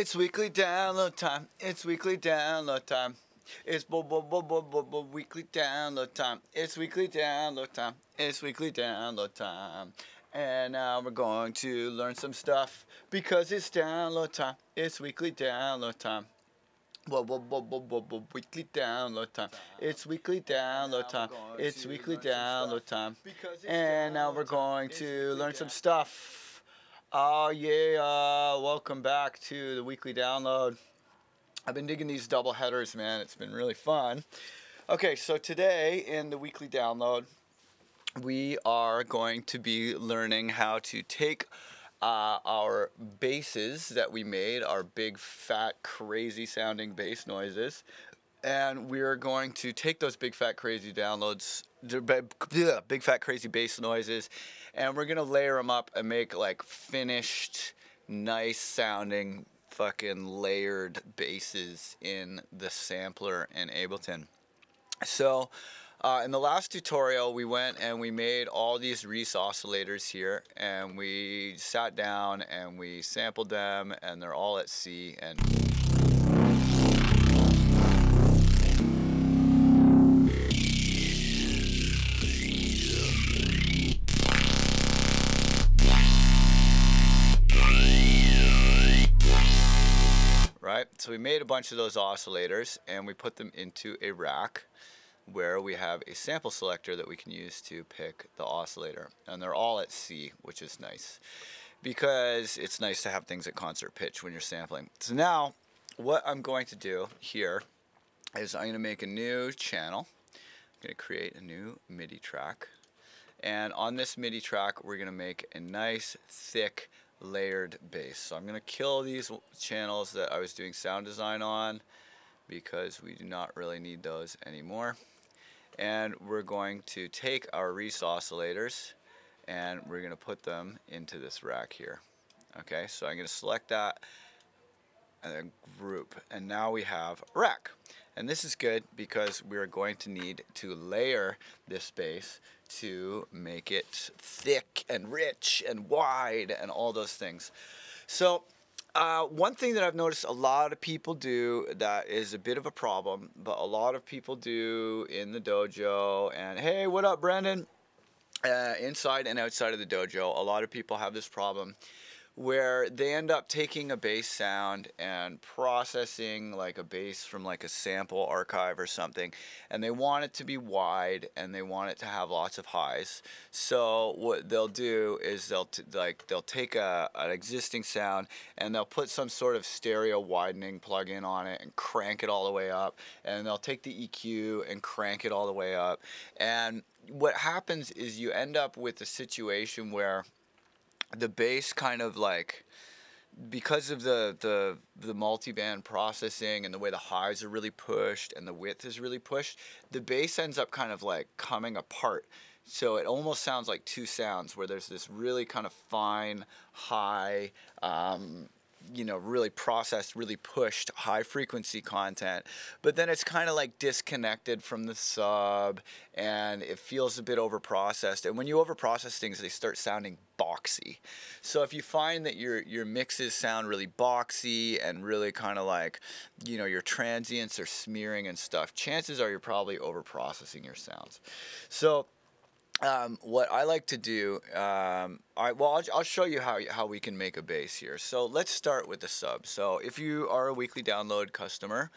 It's weekly download time. It's weekly download time. It's weekly download time. It's weekly download time. It's weekly download time. And now we're going to learn some stuff because it's download time. It's weekly download time. Weekly download time. It's weekly download time. It's weekly download time. And now we're going to learn some stuff. Oh yeah, welcome back to the weekly download. I've been digging these double headers, man. It's been really fun. Okay, so today in the weekly download, we are going to be learning how to take our basses that we made, our big, fat, crazy sounding bass noises, and we're going to take those big, fat, crazy big, fat, crazy bass noises, and we're going to layer them up and make like finished, nice sounding, fucking layered basses in the sampler in Ableton. So, in the last tutorial, we went and we made all these Reese oscillators here, and we sat down and we sampled them, and they're all at C. And right, so we made a bunch of those oscillators, and we put them into a rack where we have a sample selector that we can use to pick the oscillator, and they're all at C, which is nice because it's nice to have things at concert pitch when you're sampling. So now what I'm going to do here is I'm going to make a new channel. I'm going to create a new MIDI track, and on this MIDI track we're going to make a nice thick layered bass. So I'm going to kill these channels that I was doing sound design on because we do not really need those anymore. And we're going to take our Reese oscillators and we're going to put them into this rack here. Okay, so I'm going to select that and then group, and now we have a rack. And this is good because we're going to need to layer this bass to make it thick and rich and wide and all those things. So one thing that I've noticed a lot of people do that is a bit of a problem, but a lot of people do in the dojo, and hey, what up, Brandon? Inside and outside of the dojo, a lot of people have this problem where they end up taking a bass sound and processing like a bass from like a sample archive or something, and they want it to be wide and they want it to have lots of highs. So what they'll do is they'll take an existing sound and they'll put some sort of stereo widening plug-in on it and crank it all the way up, and they'll take the EQ and crank it all the way up, and what happens is you end up with a situation where the bass kind of like, because of the multiband processing and the way the highs are really pushed and the width is really pushed, the bass ends up kind of like coming apart. So it almost sounds like two sounds where there's this really kind of fine high, you know, really processed, really pushed high frequency content, but then it's kind of like disconnected from the sub and it feels a bit over processed. And when you over process things, they start sounding boxy. So if you find that your mixes sound really boxy and really kind of like, you know, your transients are smearing and stuff, chances are you're probably over processing your sounds. So what I like to do, I'll show you how we can make a bass here. So let's start with the sub. So if you are a weekly download customer,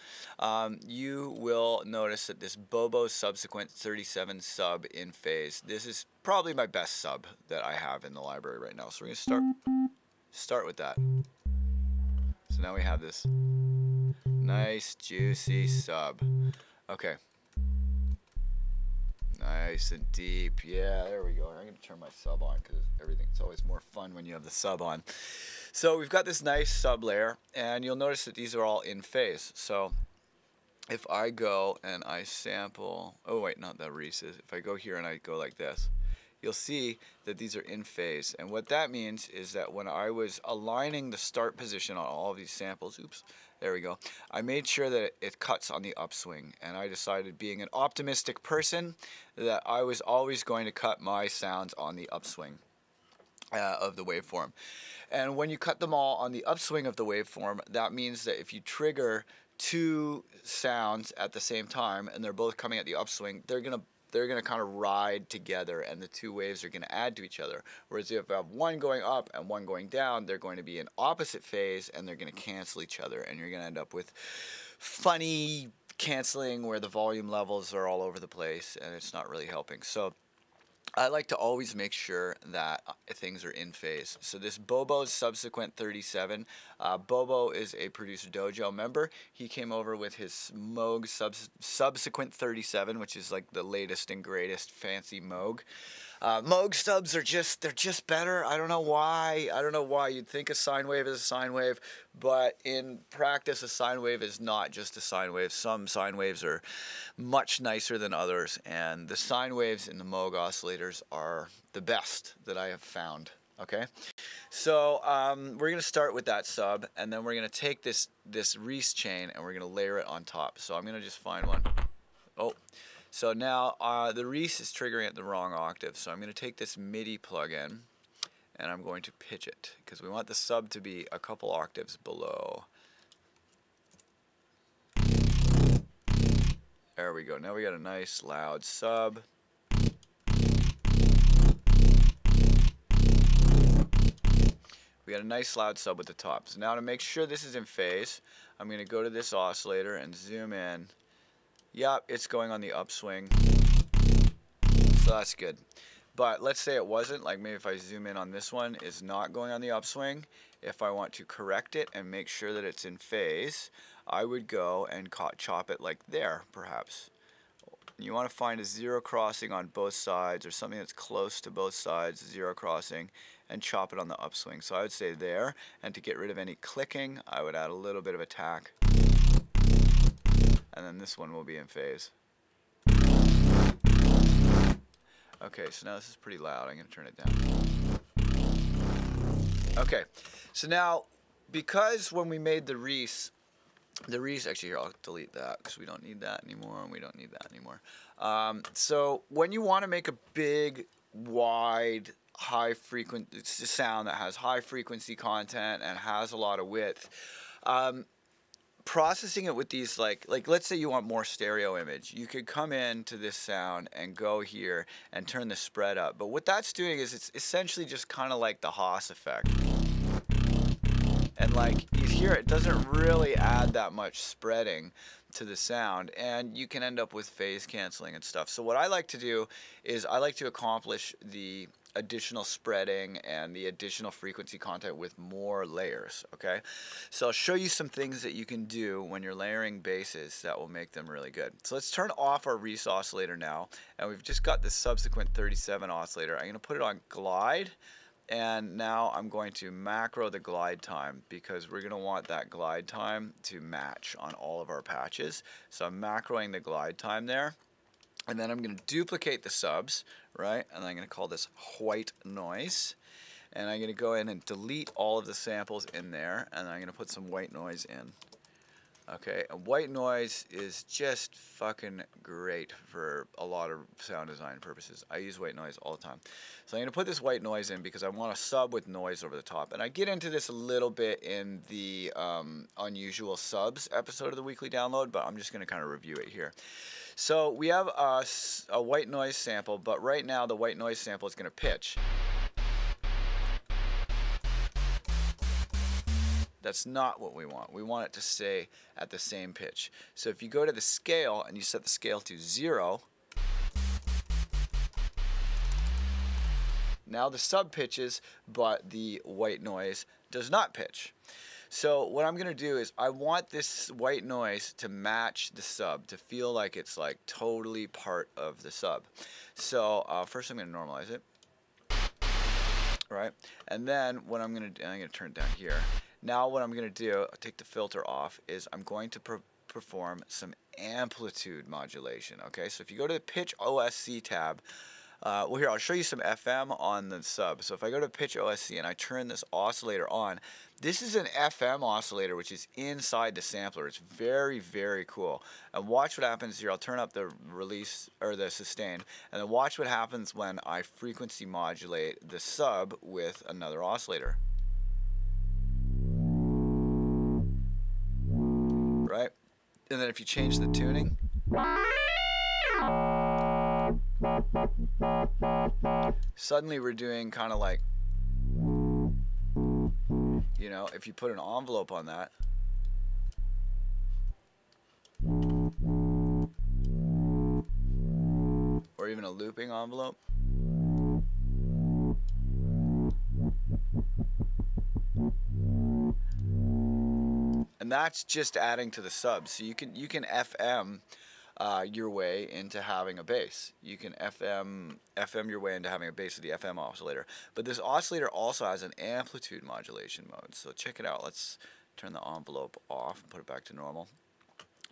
you will notice that this Bobo Subsequent 37 sub in phase, this is probably my best sub that I have in the library right now. So we're going to start with that. So now we have this nice juicy sub. Okay. Nice and deep. Yeah, there we go. I'm going to turn my sub on because it's always more fun when you have the sub on. So we've got this nice sub layer, and you'll notice that these are all in phase. So if I go and I sample, oh wait, not the Reese's. If I go here and I go like this, you'll see that these are in phase. And what that means is that when I was aligning the start position on all of these samples, oops, there we go, I made sure that it cuts on the upswing. And I decided, being an optimistic person, that I was always going to cut my sounds on the upswing. of the waveform. And when you cut them all on the upswing of the waveform, that means that if you trigger two sounds at the same time and they're both coming at the upswing, they're gonna kind of ride together, and the two waves are gonna add to each other. Whereas if you have one going up and one going down, they're going to be in opposite phase and they're gonna cancel each other, and you're gonna end up with funny canceling where the volume levels are all over the place and it's not really helping. So I like to always make sure that things are in phase. So this Bobo's Subsequent 37, Bobo is a Producer Dojo member. He came over with his Moog Subsequent 37, which is like the latest and greatest fancy Moog. Moog subs are they're just better. I don't know why. You'd think a sine wave is a sine wave, but in practice, a sine wave is not just a sine wave. Some sine waves are much nicer than others, and the sine waves in the Moog oscillators are the best that I have found. Okay, so we're gonna start with that sub, and then we're gonna take this Reese chain and we're gonna layer it on top. So I'm gonna just find one. Oh. So now the Reese is triggering at the wrong octave. So I'm going to take this MIDI plug-in and I'm going to pitch it because we want the sub to be a couple octaves below. There we go. Now we got a nice loud sub. We got a nice loud sub with the top. So now to make sure this is in phase, I'm going to go to this oscillator and zoom in. Yep, it's going on the upswing, so that's good. But let's say it wasn't, like maybe if I zoom in on this one, is not going on the upswing. If I want to correct it and make sure that it's in phase, I would go and chop it like there, perhaps. You want to find a zero crossing on both sides, or something that's close to both sides, zero crossing, and chop it on the upswing. So I would say there, and to get rid of any clicking, I would add a little bit of attack. And then this one will be in phase. Okay, so now this is pretty loud. I'm going to turn it down. Okay, so now, because when we made the Reese, actually here, I'll delete that because we don't need that anymore, and we don't need that anymore. So when you want to make a big, wide, high frequency, it's a sound that has high frequency content and has a lot of width, processing it with these, like let's say you want more stereo image, you could come into this sound and go here and turn the spread up. But what that's doing is it's essentially just kind of like the Haas effect. And like you hear, it doesn't really add that much spreading to the sound, and you can end up with phase canceling and stuff. So what I like to do is I like to accomplish the additional spreading and the additional frequency content with more layers. Okay, so I'll show you some things that you can do when you're layering basses that will make them really good. So let's turn off our Reese oscillator now, and we've just got this Subsequent 37 oscillator. I'm going to put it on glide, and now I'm going to macro the glide time because we're going to want that glide time to match on all of our patches. So I'm macroing the glide time there. And then I'm going to duplicate the subs, right? And I'm going to call this white noise. And I'm going to go in and delete all of the samples in there. And I'm going to put some white noise in. Okay, and white noise is just fucking great for a lot of sound design purposes. I use white noise all the time. So I'm going to put this white noise in because I want a sub with noise over the top. And I get into this a little bit in the unusual subs episode of the weekly download, but I'm just going to kind of review it here. So we have a white noise sample, but right now the white noise sample is going to pitch. That's not what we want. We want it to stay at the same pitch. So if you go to the scale and you set the scale to 0, now the sub pitches, but the white noise does not pitch. So what I'm going to do is I want this white noise to match the sub, to feel like it's like totally part of the sub. So first I'm going to normalize it, right? And then what I'm going to do, I'm going to turn it down here. Now what I'm going to do, I'll take the filter off, is I'm going to perform some amplitude modulation. Okay, so if you go to the Pitch OSC tab, Well, here, I'll show you some FM on the sub. So if I go to pitch OSC and I turn this oscillator on, this is an FM oscillator, which is inside the sampler. It's very, very cool. And watch what happens here. I'll turn up the release, or the sustain, and then watch what happens when I frequency modulate the sub with another oscillator. Right? And then if you change the tuning, suddenly we're doing kind of like, you know, if you put an envelope on that, or even a looping envelope, and that's just adding to the sub. So you can FM your way into having a bass. You can FM your way into having a bass with the FM oscillator. But this oscillator also has an amplitude modulation mode. So check it out. Let's turn the envelope off and put it back to normal.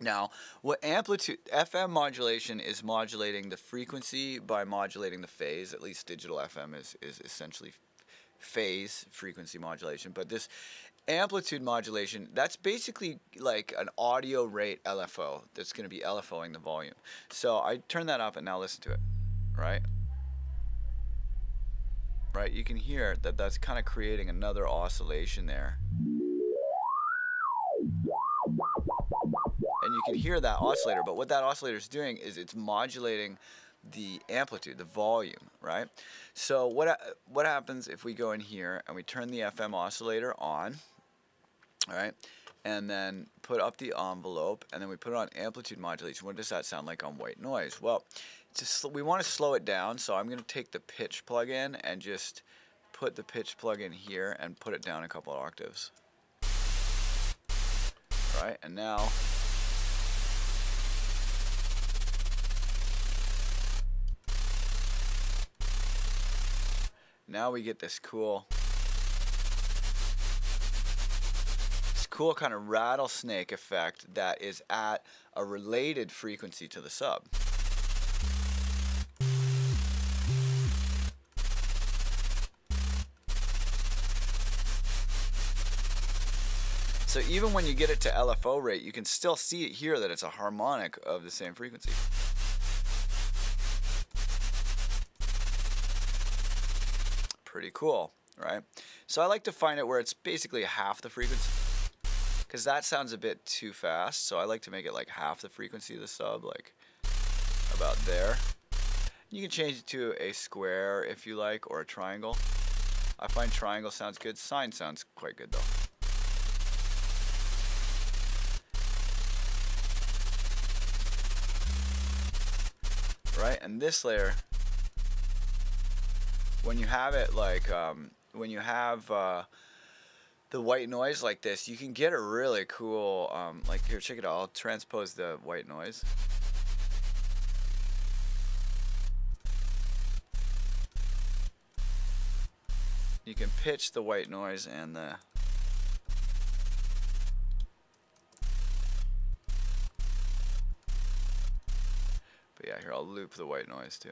Now, what amplitude FM modulation is modulating the frequency by modulating the phase. At least digital FM is essentially phase frequency modulation. But this amplitude modulation, that's basically like an audio rate LFO that's going to be LFOing the volume. So I turn that up and now listen to it, right? Right, you can hear that that's kind of creating another oscillation there. And you can hear that oscillator, but what that oscillator is doing is it's modulating the amplitude, the volume, right? So what happens if we go in here and we turn the FM oscillator on, all right, and then put up the envelope, and then we put it on amplitude modulation? What does that sound like on white noise? Well, we want to slow it down, so I'm going to take the pitch plug in and just put the pitch plug in here and put it down a couple of octaves. All right, and now we get this cool kind of rattlesnake effect that is at a related frequency to the sub. So even when you get it to LFO rate, you can still see it here that it's a harmonic of the same frequency. Pretty cool, right? So I like to find it where it's basically half the frequency, because that sounds a bit too fast. So I like to make it like half the frequency of the sub, like about there. You can change it to a square if you like, or a triangle. I find triangle sounds good. Sine sounds quite good though. Right, and this layer, when you have it like, when you have the white noise like this, you can get a really cool, like here, check it out. I'll transpose the white noise. You can pitch the white noise and the but yeah, here I'll loop the white noise too.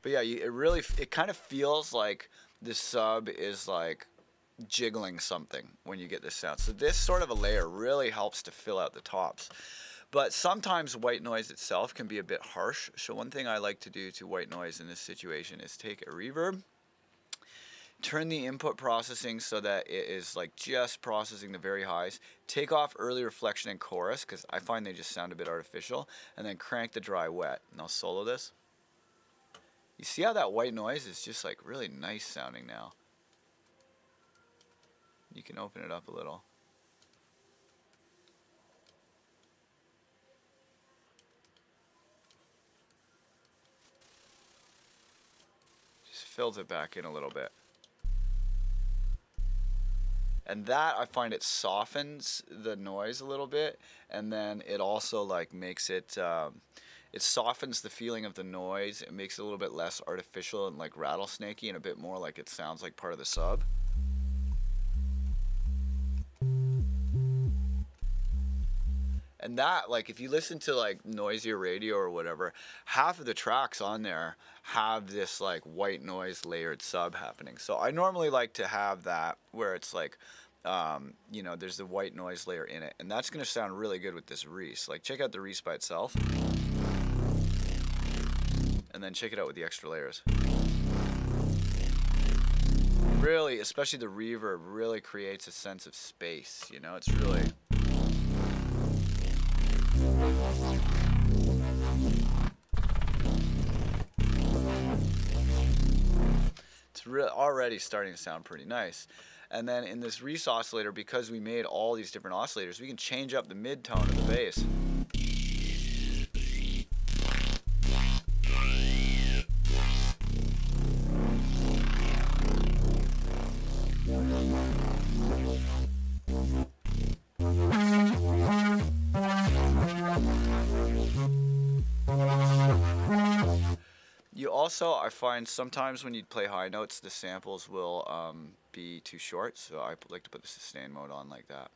But yeah, it kind of feels like the sub is like jiggling something when you get this sound. So this sort of a layer really helps to fill out the tops. But sometimes white noise itself can be a bit harsh. So one thing I like to do to white noise in this situation is take a reverb, turn the input processing so that it is like just processing the very highs, take off early reflection and chorus because I find they just sound a bit artificial, and then crank the dry wet. And I'll solo this. You see how that white noise is just like really nice sounding now? You can open it up a little. Just fills it back in a little bit. And that, I find it softens the noise a little bit, and then it also like makes it, it softens the feeling of the noise. It makes it a little bit less artificial and like rattlesnakey, and a bit more like it sounds like part of the sub. And that, like, if you listen to like noisier radio or whatever, half of the tracks on there have this like white noise layered sub happening. So I normally like to have that where it's like, you know, there's the white noise layer in it, and that's going to sound really good with this Reese. Like, check out the Reese by itself, and then check it out with the extra layers. Really, especially the reverb, really creates a sense of space, you know, it's really... It's already starting to sound pretty nice. And then in this Reese oscillator, because we made all these different oscillators, we can change up the mid-tone of the bass. You also, I find sometimes when you play high notes, the samples will be too short, so I like to put the sustain mode on like that.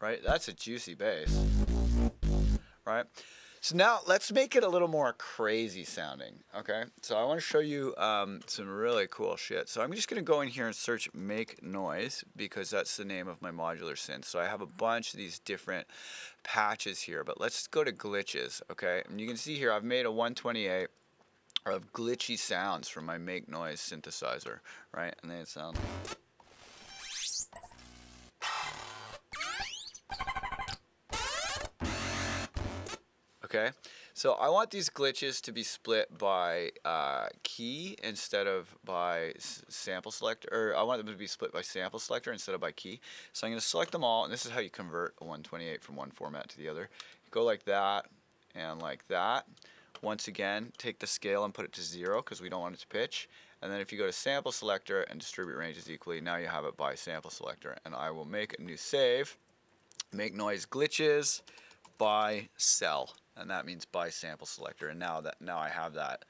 Right, that's a juicy bass. Right? So now let's make it a little more crazy sounding, okay? So I want to show you some really cool shit. So I'm just going to go in here and search Make Noise, because that's the name of my modular synth. So I have a bunch of these different patches here, but let's go to glitches, okay? And you can see here I've made a 128 of glitchy sounds from my Make Noise synthesizer, right? And then it sounds... Okay, so I want these glitches to be split by key instead of by sample selector, or I want them to be split by sample selector instead of by key. So I'm going to select them all, and this is how you convert a 128 from one format to the other. Go like that and like that. Once again, take the scale and put it to 0 because we don't want it to pitch. And then if you go to sample selector and distribute ranges equally, now you have it by sample selector. And I will make a new save, Make Noise glitches by cell. And that means by sample selector, and now I have that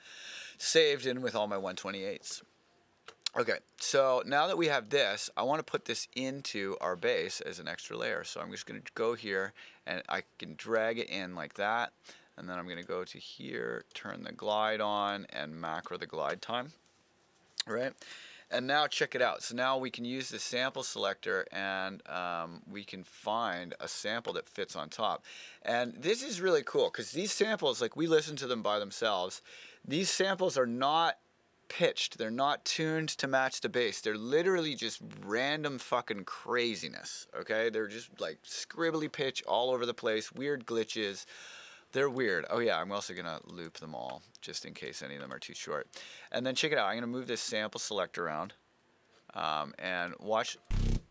saved in with all my 128s. Okay, so now that we have this, I want to put this into our bass as an extra layer. So I'm just going to go here, and I can drag it in like that, and then I'm going to go to here, turn the glide on, and macro the glide time. Right? And now check it out. So now we can use the sample selector, and we can find a sample that fits on top. And this is really cool because these samples, like, we listen to them by themselves. These samples are not pitched. They're not tuned to match the bass. They're literally just random fucking craziness. Okay? They're just like scribbly pitch all over the place, weird glitches. They're weird. Oh yeah, I'm also going to loop them all just in case any of them are too short. And then check it out. I'm going to move this sample select around and watch.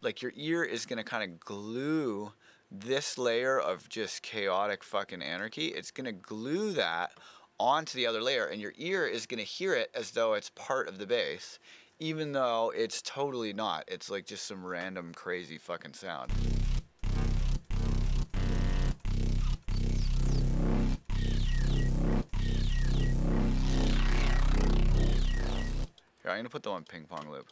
Like, your ear is going to kind of glue this layer of just chaotic fucking anarchy. It's going to glue that onto the other layer, and your ear is going to hear it as though it's part of the bass, even though it's totally not. It's like just some random crazy fucking sound. Here, I'm going to put them on ping pong loop.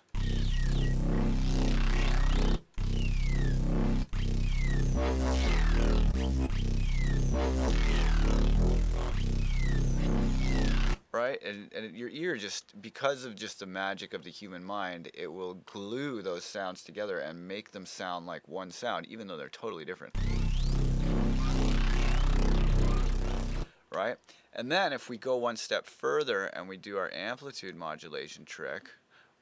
Right? And your ear, just because of just the magic of the human mind, it will glue those sounds together and make them sound like one sound, even though they're totally different. Right? And then if we go one step further and we do our amplitude modulation trick,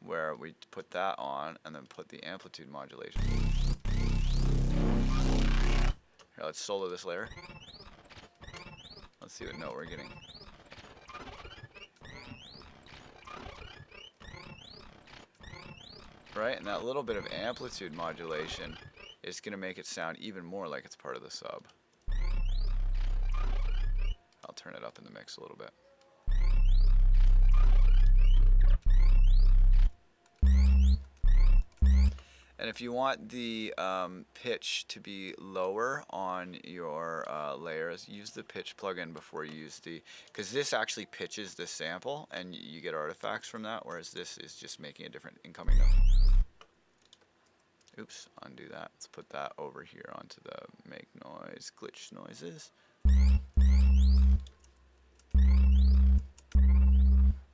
where we put that on and then put the amplitude modulation. Here, let's solo this layer. Let's see what note we're getting. Right? And that little bit of amplitude modulation is going to make it sound even more like it's part of the sub. I'll turn it up in the mix a little bit. And if you want the pitch to be lower on your layers, use the pitch plugin before you use the, because this actually pitches the sample and you get artifacts from that, whereas this is just making a different incoming note. Oops, undo that. Let's put that over here onto the make noise, glitch noises.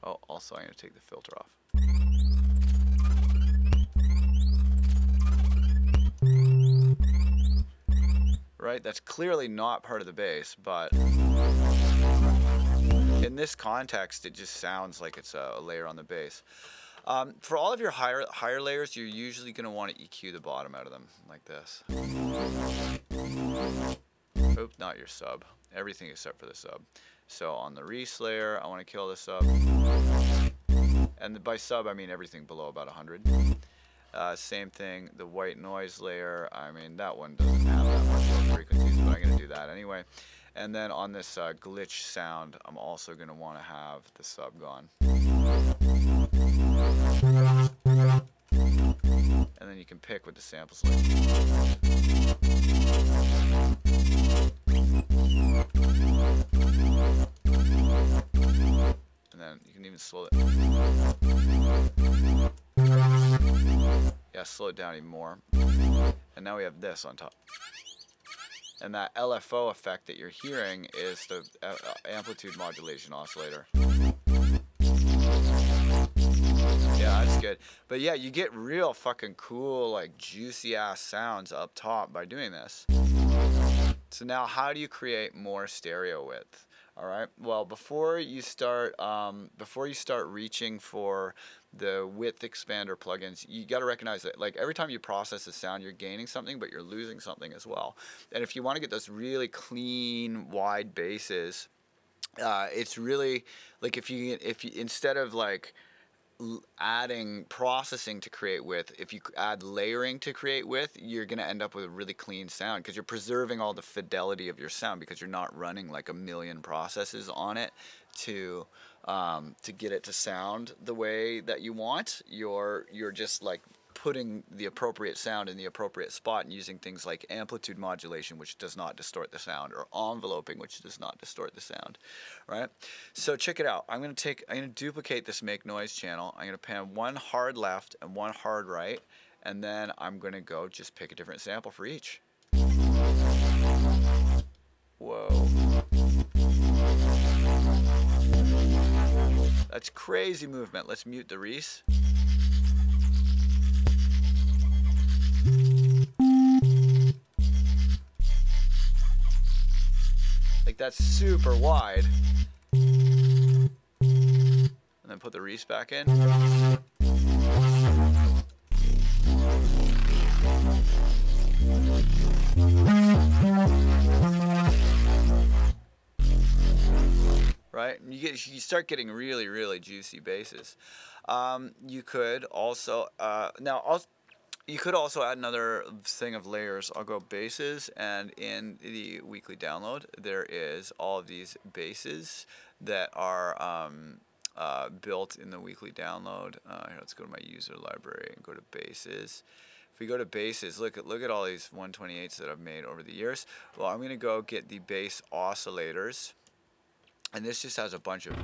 Oh, also I'm going to take the filter off. Right, that's clearly not part of the bass, but in this context it just sounds like it's a layer on the bass. For all of your higher layers, you're usually going to want to EQ the bottom out of them, like this. Oops, not your sub. Everything except for the sub. So on the Reese layer, I want to kill the sub. And by sub, I mean everything below about 100. Same thing, the white noise layer, I mean that one doesn't have that much low frequencies, but I'm going to do that anyway. And then on this glitch sound, I'm also going to want to have the sub gone. And then you can pick with the sample selection. And then you can even slow it. Yeah, slow it down even more. And now we have this on top. And that LFO effect that you're hearing is the amplitude modulation oscillator. Yeah, that's good. But yeah, you get real fucking cool, like juicy ass sounds up top by doing this. So now how do you create more stereo width? All right, well, before you start reaching for the width expander plugins, you got to recognize that like every time you process a sound, you're gaining something, but you're losing something as well. And if you want to get those really clean, wide basses, it's really like if you instead of like adding processing to create width, if you add layering to create width, you're going to end up with a really clean sound because you're preserving all the fidelity of your sound because you're not running like a million processes on it to get it to sound the way that you want. You're just like putting the appropriate sound in the appropriate spot and using things like amplitude modulation, which does not distort the sound, or enveloping, which does not distort the sound, right? So check it out. I'm going to duplicate this make noise channel. I'm going to pan one hard left and one hard right, and then I'm going to go just pick a different sample for each. Whoa. That's crazy movement. Let's mute the Reese. Like that's super wide. And then put the Reese back in. Right? And you start getting really, really juicy basses. You could also you could also add another thing of layers. I'll go basses, and in the weekly download there is all of these basses that are built in the weekly download. Here, let's go to my user library and go to basses. If we go to basses, look at all these 128s that I've made over the years. Well, I'm going to go get the bass oscillators, and this just has a bunch of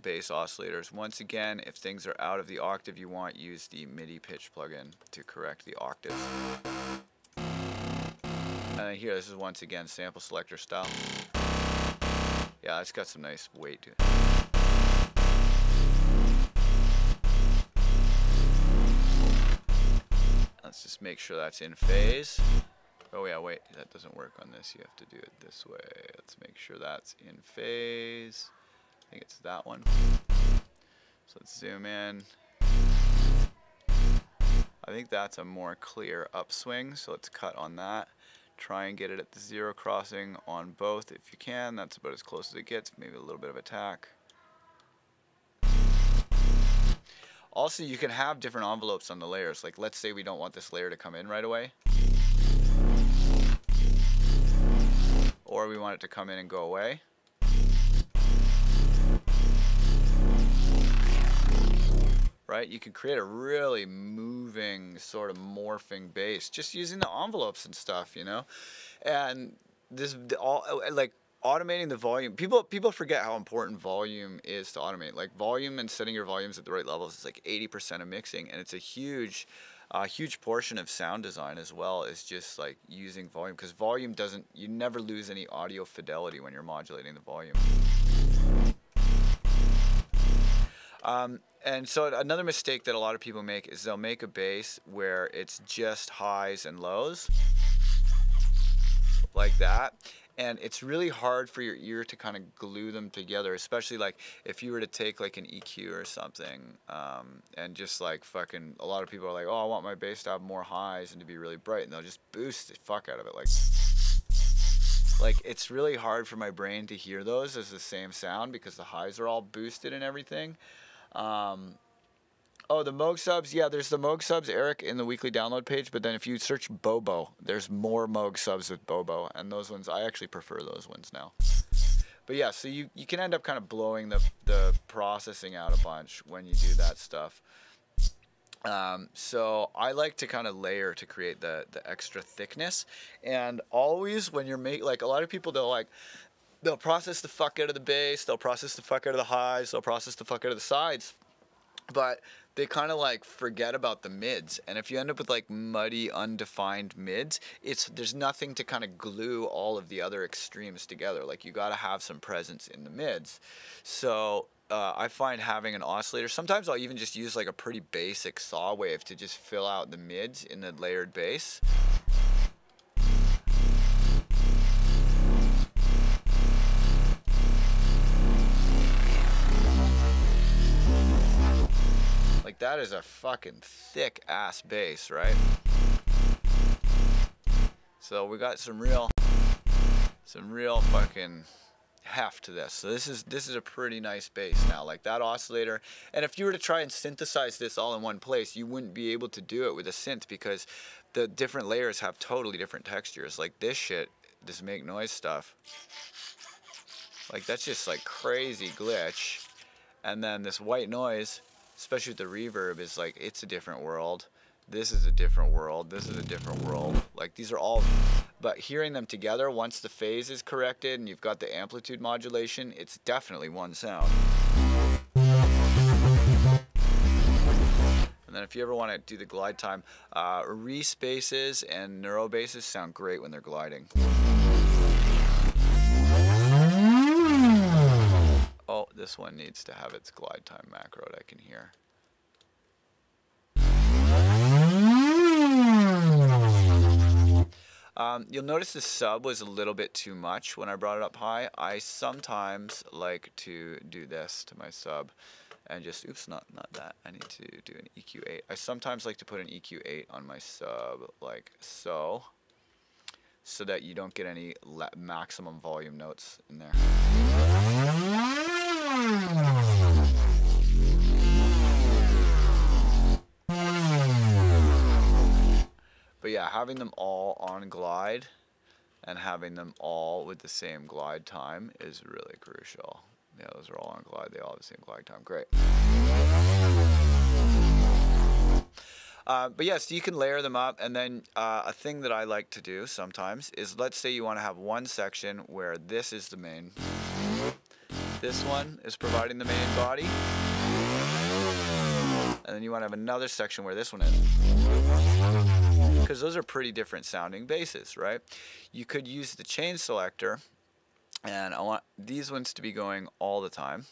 bass oscillators. Once again, if things are out of the octave you want, use the MIDI pitch plugin to correct the octaves. And then here, this is once again sample selector style. Yeah, it's got some nice weight to it. Let's just make sure that's in phase. Oh yeah, wait, that doesn't work on this. You have to do it this way. Let's make sure that's in phase. I think it's that one. So let's zoom in. I think that's a more clear upswing, so let's cut on that. Try and get it at the zero crossing on both if you can. That's about as close as it gets, maybe a little bit of attack. Also, you can have different envelopes on the layers. Like, let's say we don't want this layer to come in right away, or we want it to come in and go away. right? You can create a really moving, sort of morphing bass just using the envelopes and stuff, you know? And this all like automating the volume. People forget how important volume is to automate. Like volume and setting your volumes at the right levels is like 80% of mixing, and it's a huge portion of sound design as well, is just like using volume, because volume doesn't, you never lose any audio fidelity when you're modulating the volume. And so another mistake that a lot of people make is they'll make a bass where it's just highs and lows like that, and it's really hard for your ear to kind of glue them together, especially like if you were to take like an EQ or something, and just like fucking, a lot of people are like, oh, I want my bass to have more highs and to be really bright, and they'll just boost the fuck out of it, like it's really hard for my brain to hear those as the same sound because the highs are all boosted and everything. Oh, the Moog subs. Yeah, there's the Moog subs, Eric, in the weekly download page. But then if you search Bobo, there's more Moog subs with Bobo. And those ones, I actually prefer those ones now. But yeah, so you can end up kind of blowing the processing out a bunch when you do that stuff. So I like to kind of layer to create the extra thickness. And always when you're like a lot of people, they'll process the fuck out of the bass, they'll process the fuck out of the highs, they'll process the fuck out of the sides. But they kind of like forget about the mids, and if you end up with like muddy, undefined mids, there's nothing to kind of glue all of the other extremes together. Like you got to have some presence in the mids. So I find having an oscillator, sometimes I'll even just use like a pretty basic saw wave to just fill out the mids in the layered bass. Like that is a fucking thick ass bass, right? So we got some real fucking heft to this. So this is a pretty nice bass now, like that oscillator. And if you were to try and synthesize this all in one place, you wouldn't be able to do it with a synth because the different layers have totally different textures. Like this shit, this make noise stuff, like that's just like crazy glitch. And then this white noise, especially with the reverb, is like, it's a different world. This is a different world. This is a different world. Like these are all, but hearing them together, once the phase is corrected and you've got the amplitude modulation, it's definitely one sound. And then if you ever want to do the glide time, Reese basses and neuro basses sound great when they're gliding. Oh, this one needs to have its glide time macro that I can hear. You'll notice the sub was a little bit too much when I brought it up high. I sometimes like to do this to my sub and just, oops, not that. I need to do an EQ8. I sometimes like to put an EQ8 on my sub like so that you don't get any maximum volume notes in there. But yeah, having them all on glide and having them all with the same glide time is really crucial. Yeah, those are all on glide. They all have the same glide time. Great. But yes, you can layer them up, and then a thing that I like to do sometimes is, let's say you want to have one section where this is the main, this one is providing the main body, and then you want to have another section where this one is, because those are pretty different sounding basses, right? You could use the chain selector, and I want these ones to be going all the time,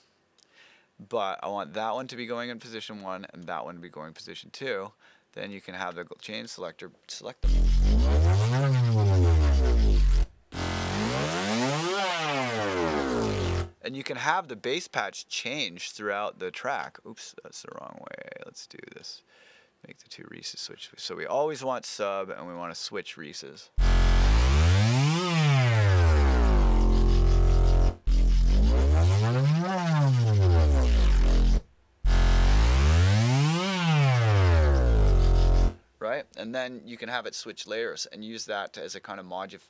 but I want that one to be going in position 1 and that one to be going in position 2. Then you can have the chain selector select them. And you can have the bass patch change throughout the track. Oops, that's the wrong way. Let's do this. Make the two Reeses switch. So we always want sub and we want to switch Reeses. Right? and then you can have it switch layers and use that as a kind of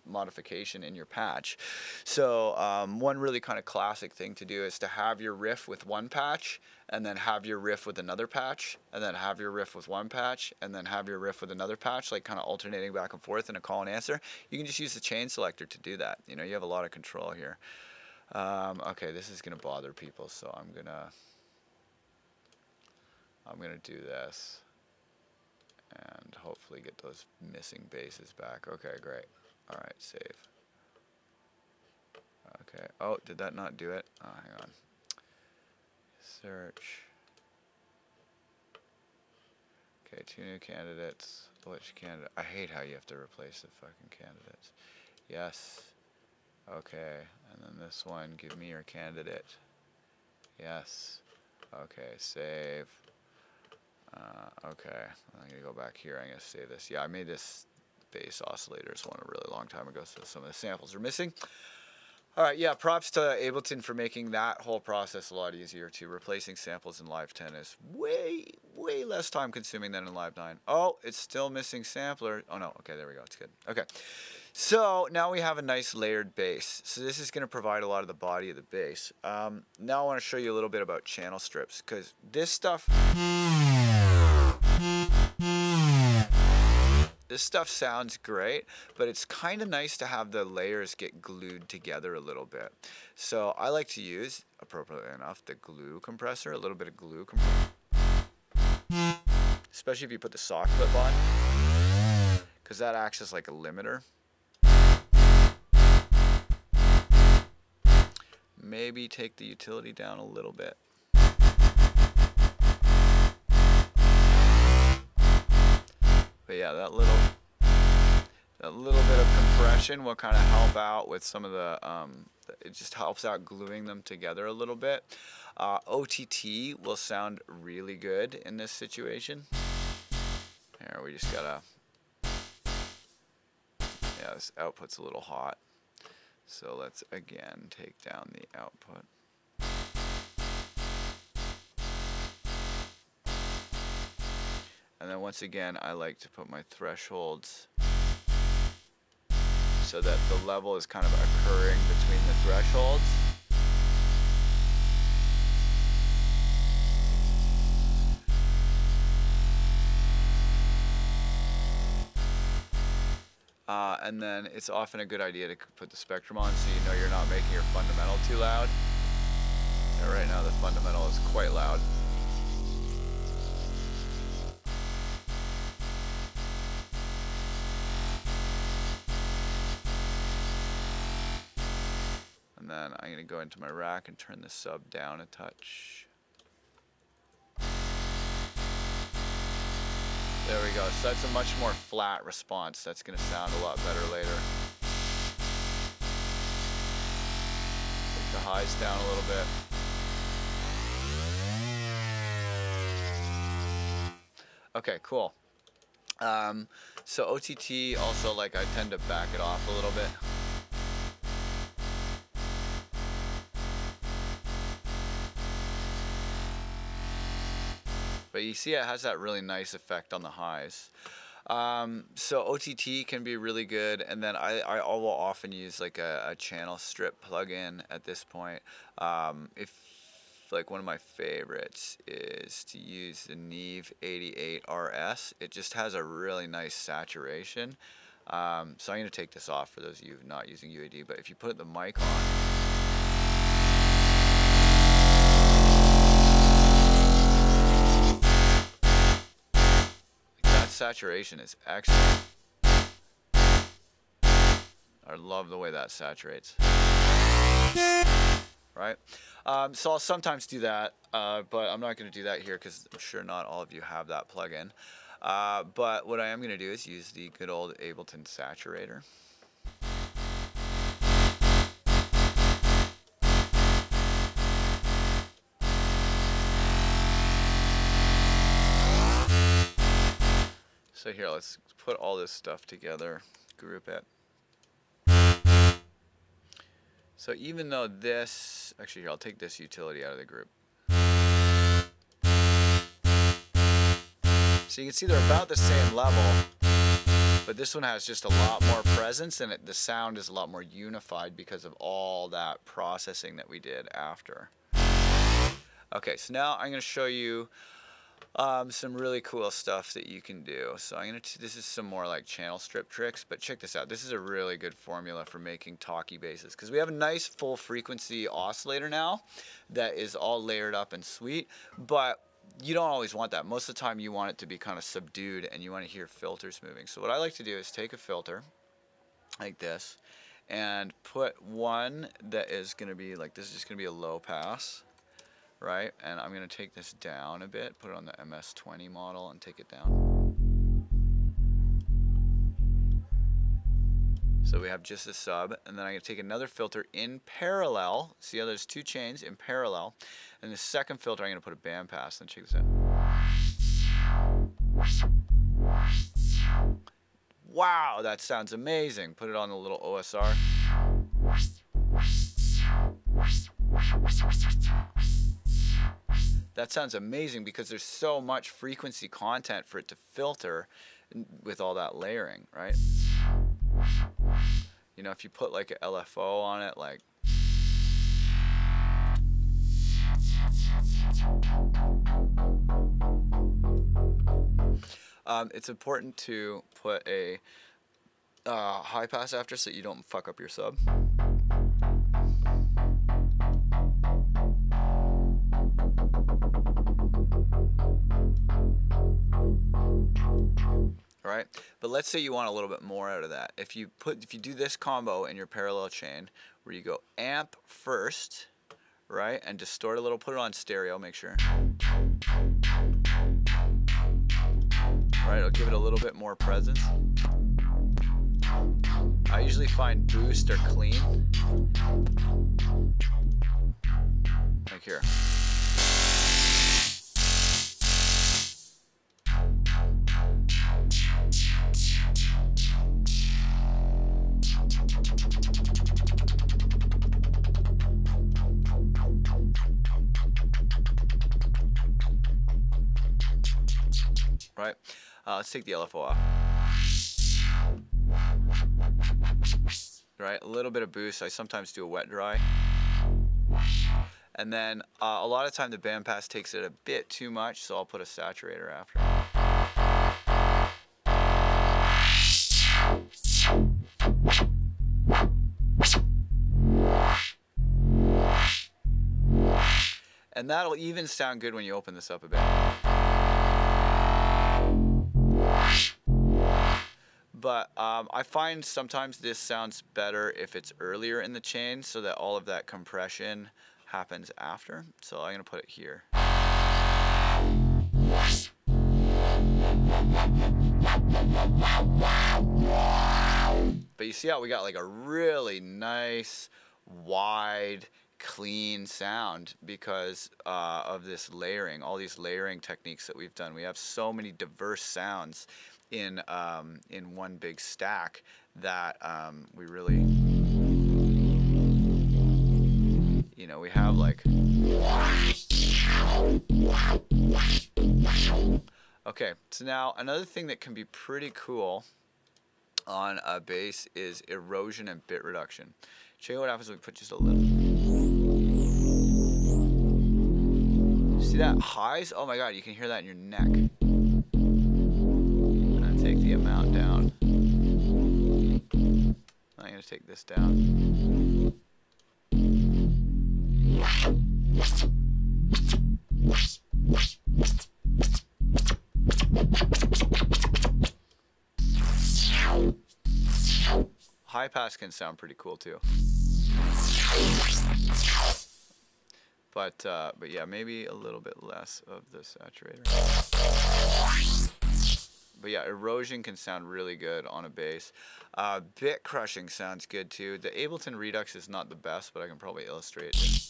modification in your patch. So one really kind of classic thing to do is to have your riff with one patch, and then have your riff with another patch, and then have your riff with one patch, and then have your riff with another patch, like kind of alternating back and forth in a call and answer. You can just use the chain selector to do that. You know, you have a lot of control here. Okay, this is gonna bother people, so I'm gonna do this and hopefully get those missing bases back. Okay, great. All right, save. Okay. Oh, did that not do it? Oh, hang on. Search. Okay, 2 new candidates. Which candidate? I hate how you have to replace the fucking candidates. Yes. Okay, and then this one, give me your candidate. Yes. Okay, save. Okay, I'm gonna go back here. I'm gonna save this. Yeah, I made this bass oscillators one a really long time ago, so some of the samples are missing. All right, yeah, props to Ableton for making that whole process a lot easier too. Replacing samples in Live 10 is way less time consuming than in Live 9. Oh, it's still missing sampler. Oh no, okay, there we go, it's good. Okay, so now we have a nice layered bass. So this is gonna provide a lot of the body of the bass. Now I wanna show you a little bit about channel strips, because this stuff sounds great, but it's kind of nice to have the layers get glued together a little bit. So I like to use, appropriately enough, the glue compressor, a little bit of glue compressor. Especially if you put the sock clip on, because that acts as like a limiter. Maybe take the utility down a little bit. But yeah, that little bit of compression will kind of help out with some of the, it just helps out gluing them together a little bit. OTT will sound really good in this situation. Here, we just gotta, yeah, this output's a little hot. So let's again take down the output. And then once again, I like to put my thresholds so that the level is kind of occurring between the thresholds. And then it's often a good idea to put the spectrum on so you know you're not making your fundamental too loud. And right now the fundamental is quite loud. And then I'm going to go into my rack and turn the sub down a touch. There we go. So that's a much more flat response. That's going to sound a lot better later. Take the highs down a little bit. Okay, cool. So OTT also, like, I tend to back it off a little bit. But you see it has that really nice effect on the highs. So OTT can be really good, and then I will often use like a channel strip plugin at this point. If like one of my favorites is to use the Neve 88 RS. It just has a really nice saturation. So I'm going to take this off for those of you not using UAD, but if you put the mic on, saturation is excellent. I love the way that saturates. Right? So I'll sometimes do that, but I'm not going to do that here because I'm sure not all of you have that plugin. But what I am going to do is use the good old Ableton Saturator. So here, let's put all this stuff together, group it. So even though this, actually here, I'll take this utility out of the group. So you can see they're about the same level. But this one has just a lot more presence, and the sound is a lot more unified because of all that processing that we did after. Okay, so now I'm going to show you some really cool stuff that you can do. So this is some more like channel strip tricks, but check this out. This is a really good formula for making talkie basses, because we have a nice full frequency oscillator now that is all layered up and sweet, but you don't always want that. Most of the time you want it to be kind of subdued and you want to hear filters moving. So what I like to do is take a filter like this and put one that is going to be like, this is just going to be a low pass, right? And I'm going to take this down a bit, put it on the MS-20 model and take it down. So we have just a sub, and then I'm going to take another filter in parallel. See how there's two chains in parallel? And the second filter I'm going to put a bandpass. Then check this out. Wow, that sounds amazing. Put it on the little OSR. That sounds amazing because there's so much frequency content for it to filter with all that layering, right? You know, if you put like a LFO on it, like it's important to put a high pass after so you don't fuck up your sub. Right? But let's say you want a little bit more out of that. If you do this combo in your parallel chain where you go amp first, right, and distort a little, put it on stereo, make sure. Right, it'll give it a little bit more presence. I usually find boost or clean. Like here. Right, let's take the LFO off. Right, a little bit of boost. I sometimes do a wet dry. And then a lot of time the bandpass takes it a bit too much, so I'll put a saturator after. And that'll even sound good when you open this up a bit. But I find sometimes this sounds better if it's earlier in the chain so that all of that compression happens after. So I'm going to put it here. But you see how we got like a really nice, wide, clean sound because of this layering, all these layering techniques that we've done. We have so many diverse sounds in one big stack that we really, you know, we have like. Okay, so now another thing that can be pretty cool on a bass is erosion and bit reduction. Check out what happens when we put just a little. See that highs? Oh my god, you can hear that in your neck. I'm gonna take the amount down. I'm gonna take this down. High pass can sound pretty cool too. But yeah, maybe a little bit less of the saturator. But yeah, erosion can sound really good on a bass. Bit crushing sounds good too. The Ableton Redux is not the best, but I can probably illustrate it.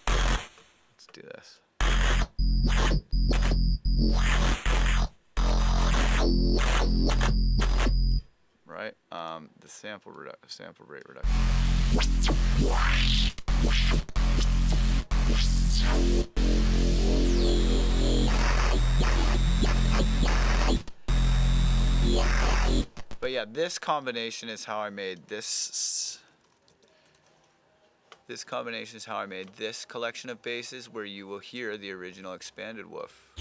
Let's do this. Right? The sample rate reduction. But yeah, yeah, this combination is how I made this. This combination is how I made this collection of basses, where you will hear the original expanded woof.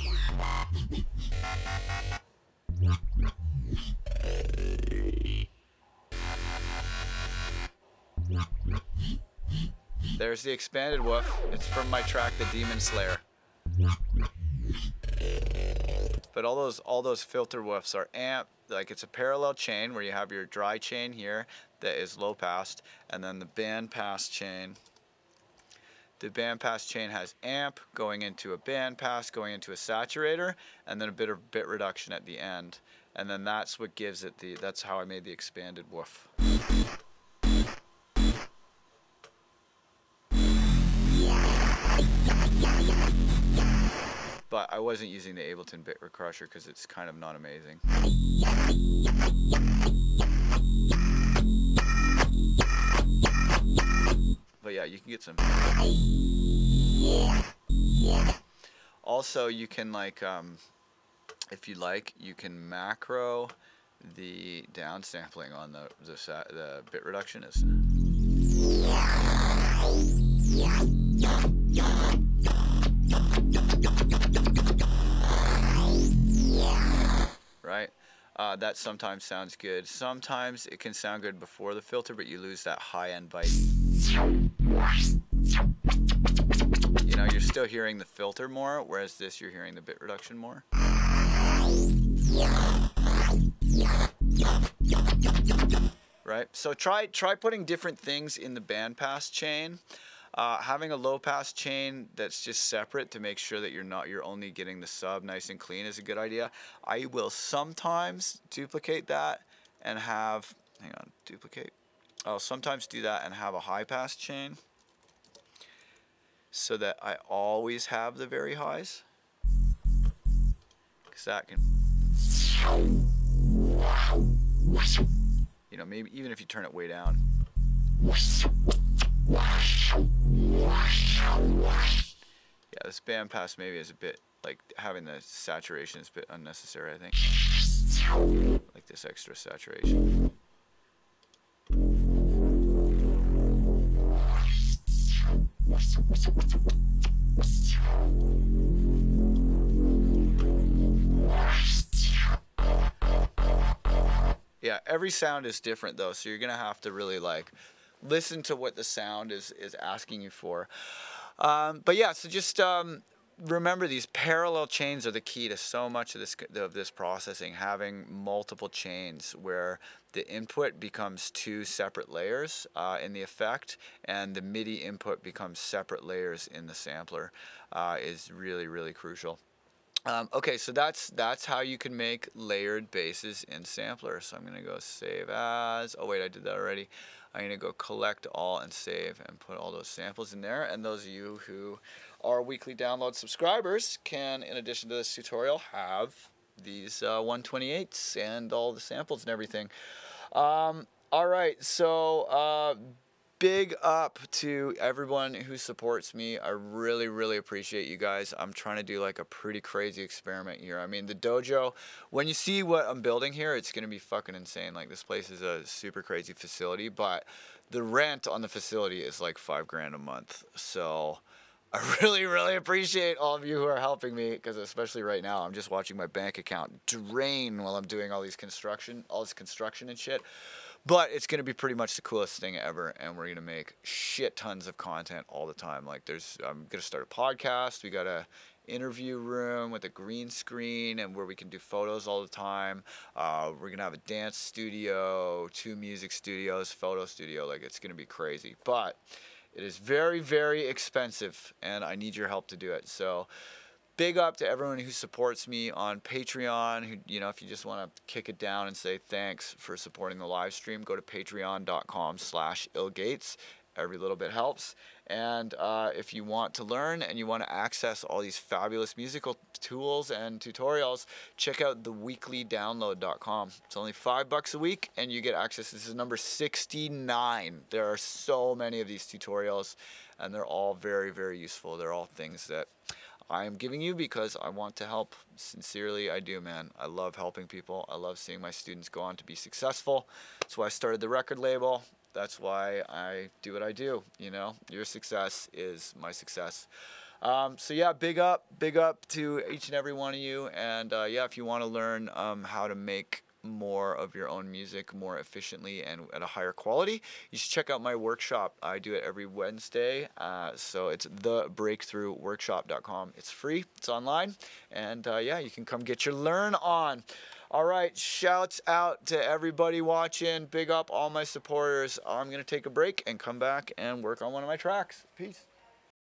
There's the expanded woof. It's from my track, The Demon Slayer. But all those filter woofs are like it's a parallel chain where you have your dry chain here that is low passed, and then the band pass chain. The band pass chain has amp going into a band pass, going into a saturator, and then a bit of bit reduction at the end. And then that's what gives it that's how I made the expanded woof. But I wasn't using the Ableton Bit Crusher because it's kind of not amazing. But yeah, you can get some. Also, you can like, if you like, you can macro the downsampling on the bit reduction is. Right? That sometimes sounds good. Sometimes it can sound good before the filter, but you lose that high-end bite. You know, you're still hearing the filter more, whereas this you're hearing the bit reduction more. Right? So try putting different things in the bandpass chain. Having a low pass chain that's just separate to make sure that you're only getting the sub nice and clean is a good idea. I will sometimes duplicate that and have, hang on, duplicate. I'll sometimes do that and have a high pass chain so that I always have the very highs. Because that can, you know, maybe even if you turn it way down. Yeah, this band pass maybe is a bit, like having the saturation is a bit unnecessary, I think. Like this extra saturation. Yeah, every sound is different though, so you're gonna have to really like listen to what the sound is asking you for. But yeah, so just remember these parallel chains are the key to so much of this processing, having multiple chains where the input becomes two separate layers in the effect, and the MIDI input becomes separate layers in the sampler is really, really crucial. Okay, so that's how you can make layered basses in Sampler. So I'm gonna go save as. Oh wait, I did that already. I'm gonna go collect all and save and put all those samples in there. And those of you who are weekly download subscribers can, in addition to this tutorial, have these 128s and all the samples and everything. All right, so big up to everyone who supports me. I really, really appreciate you guys. I'm trying to do like a pretty crazy experiment here. I mean, the dojo, when you see what I'm building here, it's going to be fucking insane. Like, this place is a super crazy facility, but the rent on the facility is like $5 grand a month. So I really, really appreciate all of you who are helping me, because especially right now, I'm just watching my bank account drain while I'm doing all this construction and shit. But it's going to be pretty much the coolest thing ever, and we're going to make shit tons of content all the time. Like, I'm going to start a podcast. We got a interview room with a green screen and where we can do photos all the time. We're going to have a dance studio, 2 music studios, photo studio. Like, it's going to be crazy. But it is very, very expensive, and I need your help to do it. So big up to everyone who supports me on Patreon. Who, you know, if you just want to kick it down and say thanks for supporting the live stream, go to patreon.com/illgates. Every little bit helps. And if you want to learn and you want to access all these fabulous musical tools and tutorials, check out theweeklydownload.com. It's only $5 a week, and you get access. This is number 69. There are so many of these tutorials, and they're all very, very useful. They're all things that I am giving you because I want to help. Sincerely, I do, man. I love helping people. I love seeing my students go on to be successful. That's why I started the record label. That's why I do what I do. You know, your success is my success. So yeah, big up to each and every one of you. And yeah, if you want to learn how to make more of your own music more efficiently and at a higher quality, you should check out my workshop. I do it every Wednesday. So it's thebreakthroughworkshop.com. It's free. It's online. And yeah, you can come get your learn on. All right, shouts out to everybody watching. Big up all my supporters. I'm going to take a break and come back and work on one of my tracks. Peace.